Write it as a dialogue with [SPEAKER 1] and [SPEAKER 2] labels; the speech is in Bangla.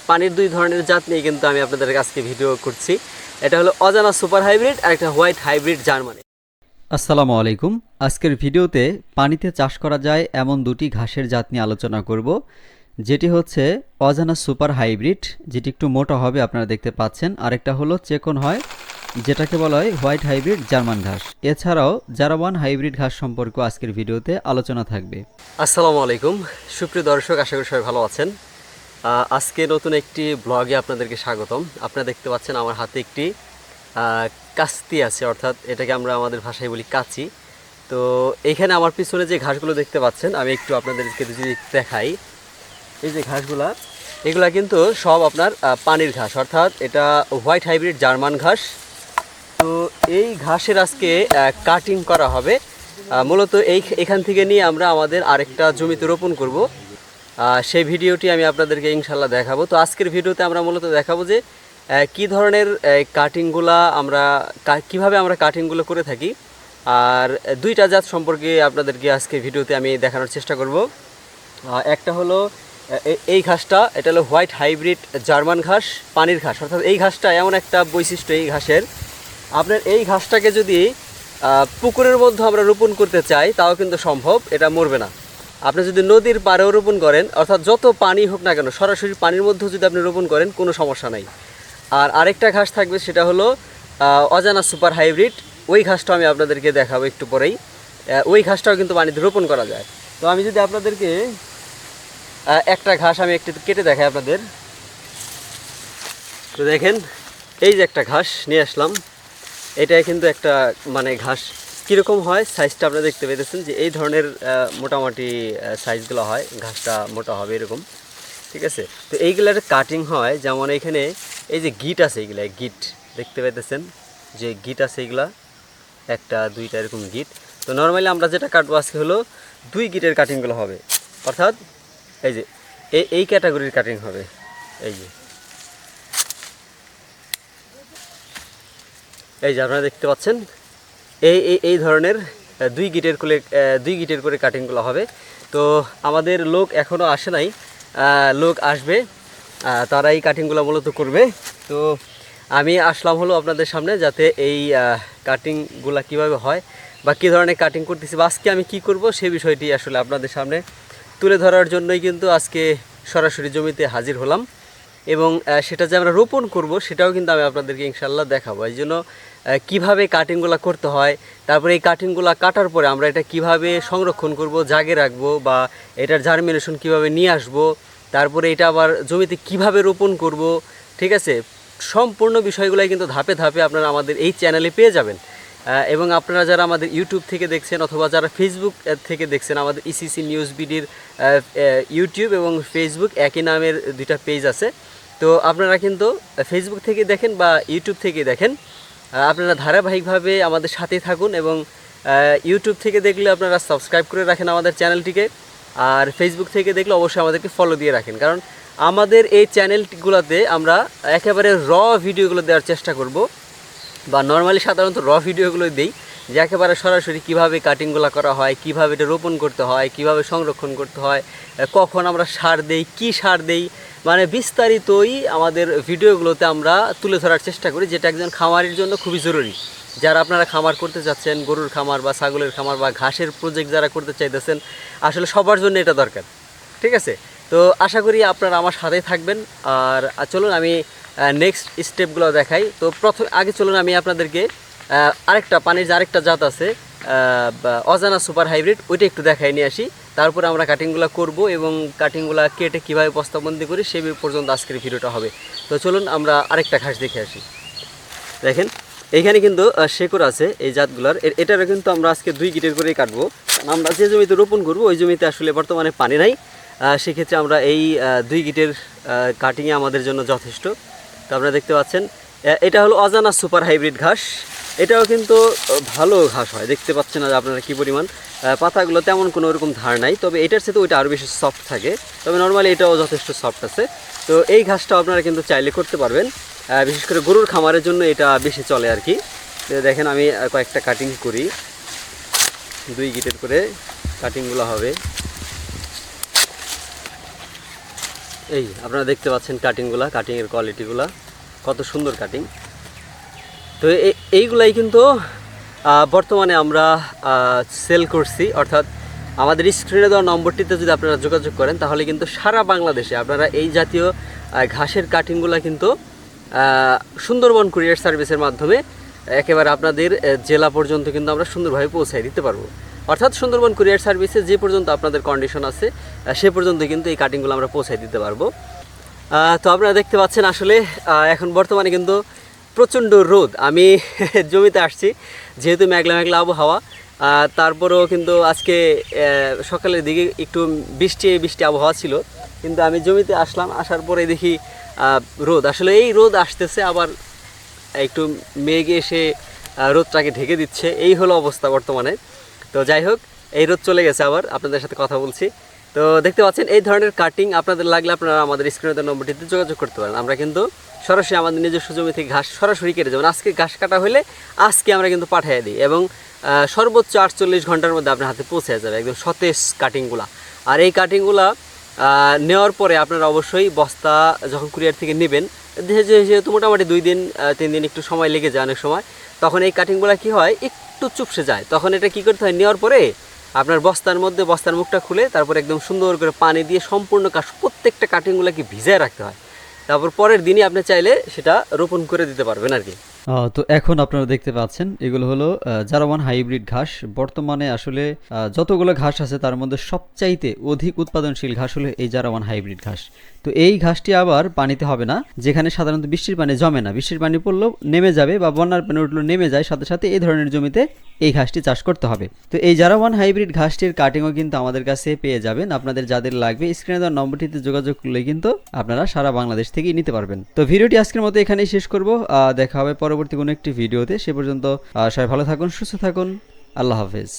[SPEAKER 1] পানির দুই ধরনের জাত নিয়ে কিন্তু আমি আপনাদের আজকে ভিডিও করছি। এটা হলো অজানা সুপার হাইব্রিড আর একটা হোয়াইট হাইব্রিড জার্মানি।
[SPEAKER 2] আসসালামু আলাইকুম। আজকের ভিডিওতে পানিতে চাষ করা যায় এমন দুটি ঘাসের জাত নিয়ে আলোচনা করব, যেটি হচ্ছে অজানা সুপার হাইব্রিড, যেটি একটু মোটা হবে আপনারা দেখতে পাচ্ছেন, আরেকটা হলো চেকন হয় যেটাকে বলা হয় হোয়াইট হাইব্রিড জার্মান ঘাস। এছাড়াও জারাওয়ান হাইব্রিড ঘাস সম্পর্কে আজকের ভিডিওতে আলোচনা থাকবে।
[SPEAKER 1] আসসালামু আলাইকুম সুপ্রিয় দর্শক, আশা করি সবাই ভালো আছেন। আজকে নতুন একটি ব্লগে আপনাদেরকে স্বাগতম। আপনারা দেখতে পাচ্ছেন আমার হাতে একটি কাস্তি আছে, অর্থাৎ এটাকে আমরা আমাদের ভাষায় বলি কাচি। তো এইখানে আমার পিছনে যে ঘাসগুলো দেখতে পাচ্ছেন, আমি একটু আপনাদেরকে যদি দেখাই। এই যে ঘাসগুলা, এগুলা কিন্তু সব আপনার পানির ঘাস, অর্থাৎ এটা হোয়াইট হাইব্রিড জার্মান ঘাস। তো এই ঘাসের আজকে কাটিং করা হবে। মূলত এখান থেকে নিয়ে আমরা আমাদের আরেকটা জমিতে রোপণ করব। সেই ভিডিওটি আমি আপনাদেরকে ইনশাল্লাহ দেখাবো। তো আজকের ভিডিওতে আমরা মূলত দেখাবো যে কী ধরনের কাটিংগুলা আমরা কিভাবে আমরা কাটিংগুলো করে থাকি, আর দুইটা জাত সম্পর্কে আপনাদেরকে আজকে ভিডিওতে আমি দেখানোর চেষ্টা করব। একটা হলো এই ঘাসটা, এটা হলো হোয়াইট হাইব্রিড জার্মান ঘাস, পানির ঘাস। অর্থাৎ এই ঘাসটা এমন একটা বৈশিষ্ট্য এই ঘাসের, আপনার এই ঘাসটাকে যদি পুকুরের মধ্যে আমরা রোপণ করতে চাই তাও কিন্তু সম্ভব, এটা মরবে না। আপনি যদি নদীর পাড়েও রোপণ করেন, অর্থাৎ যত পানি হোক না কেন, সরাসরি পানির মধ্যেও যদি আপনি রোপণ করেন কোনো সমস্যা নাই। আর আরেকটা ঘাস থাকবে, সেটা হলো অজানা সুপার হাইব্রিড। ওই ঘাসটা আমি আপনাদেরকে দেখাবো একটু পরেই। ওই ঘাসটাও কিন্তু পানিতে রোপণ করা যায়। তো আমি যদি আপনাদেরকে একটা ঘাস আমি একটু কেটে দেখাই আপনাদের। তো দেখেন, এই যে একটা ঘাস নিয়ে আসলাম, এটাই কিন্তু একটা মানে ঘাস কীরকম হয় সাইজটা আপনারা দেখতে পেতেছেন, যে এই ধরনের মোটামুটি সাইজগুলো হয়, ঘাসটা মোটা হবে এরকম, ঠিক আছে। তো এইগুলার কাটিং হয় যেমন এখানে এই যে গিট আছে, এইগুলা গিট দেখতে পেতেছেন, যে গিট আছে এইগুলা একটা দুইটা এরকম গিট। তো নর্মালি আমরা যেটা কাটবো আজকে হলো 2 গিটের কাটিংগুলো হবে, অর্থাৎ এই যে এই ক্যাটাগরির কাটিং হবে। এই যে আপনারা দেখতে পাচ্ছেন, এই ধরনের 2 গিটের করে কাটিংগুলো হবে। তো আমাদের লোক এখনও আসে নাই, লোক আসবে, তারা এই কাটিংগুলো মূলত করবে। তো আমি আসলাম হলো আপনাদের সামনে, যাতে এই কাটিংগুলো কিভাবে হয় বা কী ধরনের কাটিং করতেছি বা আজকে আমি কি করব সেই বিষয়টি আসলে আপনাদের সামনে তুলে ধরার জন্যই কিন্তু আজকে সরাসরি জমিতে হাজির হলাম। এবং সেটা যে আমরা রোপণ করব সেটাও কিন্তু আমি আপনাদেরকে ইনশাল্লাহ দেখাবো। এই জন্য কীভাবে কাটিংগুলো করতে হয়, তারপরে এই কাটিংগুলো কাটার পরে আমরা এটা কিভাবে সংরক্ষণ করব, জাগে রাখবো, বা এটার জার্মিনেশন কিভাবে নিয়ে আসব, তারপরে এটা আবার জমিতে কিভাবে রোপণ করব, ঠিক আছে। সম্পূর্ণ বিষয়গুলোই কিন্তু ধাপে ধাপে আপনারা আমাদের এই চ্যানেলে পেয়ে যাবেন। এবং আপনারা যারা আমাদের ইউটিউব থেকে দেখছেন অথবা যারা ফেসবুক থেকে দেখছেন, আমাদের ইসিসি নিউজ বিডির ইউটিউব এবং ফেসবুক একই নামের 2টা পেজ আছে। তো আপনারা কিন্তু ফেসবুক থেকে দেখেন বা ইউটিউব থেকে দেখেন, আপনারা ধারাবাহিকভাবে আমাদের সাথে থাকুন। এবং ইউটিউব থেকে দেখলে আপনারা সাবস্ক্রাইব করে রাখেন আমাদের চ্যানেলটিকে, আর ফেসবুক থেকে দেখলে অবশ্যই আমাদেরকে ফলো দিয়ে রাখেন। কারণ আমাদের এই চ্যানেলগুলোতে আমরা একেবারে ভিডিওগুলো দেওয়ার চেষ্টা করব, বা নর্মালি সাধারণত ভিডিওগুলো দিই, যে একেবারে সরাসরি কীভাবে কাটিংগুলো করা হয়, কিভাবে এটা রোপণ করতে হয়, কিভাবে সংরক্ষণ করতে হয়, কখন আমরা সার দেই, কি সার দেই, মানে বিস্তারিতই আমাদের ভিডিওগুলোতে আমরা তুলে ধরার চেষ্টা করি, যেটা একজন খামারের জন্য খুবই জরুরি। যারা আপনারা খামার করতে চাচ্ছেন, গরুর খামার বা ছাগলের খামার বা ঘাসের প্রজেক্ট যারা করতে চাইতেছেন, আসলে সবার জন্য এটা দরকার, ঠিক আছে। তো আশা করি আপনারা আমার সাথেই থাকবেন। আর চলুন আমি নেক্সট স্টেপগুলো দেখাই। তো আগে চলুন আমি আপনাদেরকে আরেকটা পানির যে আরেকটা জাত আছে অজানা সুপার হাইব্রিড, ওইটা একটু দেখাই নিয়ে আসি। তারপরে আমরা কাটিংগুলো করব এবং কাটিংগুলো কেটে কীভাবে বস্তাবন্দি করি সে পর্যন্ত আজকের ভিডিওটা হবে। তো চলুন আমরা আরেকটা ঘাস দেখে আসি। দেখেন এইখানে কিন্তু শেকড় আছে এই জাতগুলোর, এটারও কিন্তু আমরা আজকে 2 গিটের করেই কাটবো। আমরা যে জমিতে রোপণ করব ওই জমিতে আসলে বর্তমানে পানি নাই, সেক্ষেত্রে আমরা এই 2 গিটের কাটিংয়ে আমাদের জন্য যথেষ্ট। তো আপনারা দেখতে পাচ্ছেন, এটা হলো অজানা সুপার হাইব্রিড ঘাস। এটাও কিন্তু ভালো ঘাস হয়, দেখতে পাচ্ছেন না আপনারা কী পরিমাণ পাতাগুলো তেমন কোনো ওরকম ধার নাই, তবে এটার সাথে ওইটা আরও বেশি সফট থাকে, তবে নর্মালি এটাও যথেষ্ট সফট আছে। তো এই ঘাসটাও আপনারা কিন্তু চাইলে করতে পারবেন, বিশেষ করে গরুর খামারের জন্য এটা বেশি চলে আর কি। দেখেন আমি কয়েকটা কাটিং করি, 2 গিটের করে কাটিংগুলো হবে। এই আপনারা দেখতে পাচ্ছেন কাটিংগুলা, কাটিংয়ের কোয়ালিটিগুলা কত সুন্দর কাটিং। তো এইগুলাই কিন্তু বর্তমানে আমরা সেল করছি, অর্থাৎ আমাদের স্ক্রিনে দেওয়া নম্বরটিতে যদি আপনারা যোগাযোগ করেন তাহলে কিন্তু সারা বাংলাদেশে আপনারা এই জাতীয় ঘাসের কাটিংগুলা কিন্তু সুন্দরবন কুরিয়ার সার্ভিসের মাধ্যমে একেবারে আপনাদের জেলা পর্যন্ত কিন্তু আমরা সুন্দরভাবে পৌঁছায় দিতে পারবো। অর্থাৎ সুন্দরবন কুরিয়ার সার্ভিসে যে পর্যন্ত আপনাদের কন্ডিশন আছে সে পর্যন্ত কিন্তু এই কাটিংগুলো আমরা পৌঁছায় দিতে পারবো। তো আপনারা দেখতে পাচ্ছেন আসলে এখন বর্তমানে কিন্তু প্রচণ্ড রোদ। আমি জমিতে আসছি যেহেতু মেঘলা মেঘলা আবহাওয়া, তারপরেও কিন্তু আজকে সকালের দিকে একটু বৃষ্টি আবহাওয়া ছিল, কিন্তু আমি জমিতে আসলাম, আসার পরে দেখি রোদ। আসলে এই রোদ আসতেছে আবার একটু মেঘ এসে রোদটাকে ঢেকে দিচ্ছে, এই হলো অবস্থা বর্তমানে। তো যাই হোক, এই রোদ চলে গেছে, আবার আপনাদের সাথে কথা বলছি। তো দেখতে পাচ্ছেন এই ধরনের কাটিং আপনাদের লাগলে আপনারা আমাদের স্ক্রিনের নম্বরটিতে যোগাযোগ করতে পারেন। আমরা কিন্তু সরাসরি আমাদের নিজস্ব জমি থেকে ঘাস সরাসরি কেটে, যেমন আজকে ঘাস কাটা হলে আজকে আমরা কিন্তু পাঠিয়ে দিই, এবং সর্বোচ্চ 48 ঘন্টার মধ্যে আপনার হাতে পৌঁছে যাবে একদম সতেজ কাটিংগুলা। আর এই কাটিংগুলা নেওয়ার পরে আপনারা অবশ্যই বস্তা যখন কুরিয়ার থেকে নেবেন, যেহেতু মোটামুটি 2 দিন 3 দিন একটু সময় লেগে যায় অনেক সময়, তখন এই কাটিংগুলা কি হয় একটু চুপসে যায়। তখন এটা কি করতে হয়, নেওয়ার পরে আপনার বস্তার মুখটা খুলে তারপর একদম সুন্দর করে পানি দিয়ে সম্পূর্ণ প্রত্যেকটা কাটিংগুলোকে ভিজায় রাখতে হয়। তারপর পরের দিনই আপনি চাইলে সেটা রোপণ করে দিতে পারবেন আর কি।
[SPEAKER 2] তো এখন আপনারা দেখতে পাচ্ছেন এগুলো হলো জারাওয়ান হাইব্রিড ঘাস। বর্তমানে আসলে যতগুলো ঘাস আছে তার মধ্যে সবচাইতে অধিক উৎপাদনশীল ঘাস হলো এই জারাওয়ান হাইব্রিড ঘাস। তো এই ঘাসটি আবার পানিতে হবে না, যেখানে সাধারণত বৃষ্টির পানি জমে না, বৃষ্টির পানি পড়লেও নেমে যাবে বা বন্যার পানি উঠলেও নেমে যায়, সাথে সাথে এই ধরনের জমিতে এই ঘাসটি চাষ করতে হবে। তো এই জারাওয়ান হাইব্রিড ঘাসটির কাটিংও কিন্তু আমাদের কাছে পেয়ে যাবেন। আপনাদের যাদের লাগবে স্ক্রিনে দেওয়া নম্বরটিতে যোগাযোগ করলে কিন্তু আপনারা সারা বাংলাদেশ থেকেই নিতে পারবেন। তো ভিডিওটি আজকের মতো এখানেই শেষ করব, দেখা হবে পরবর্তী কোনো একটি ভিডিওতে। সে পর্যন্ত সবাই ভালো থাকুন, সুস্থ থাকুন, আল্লাহ হাফেজ।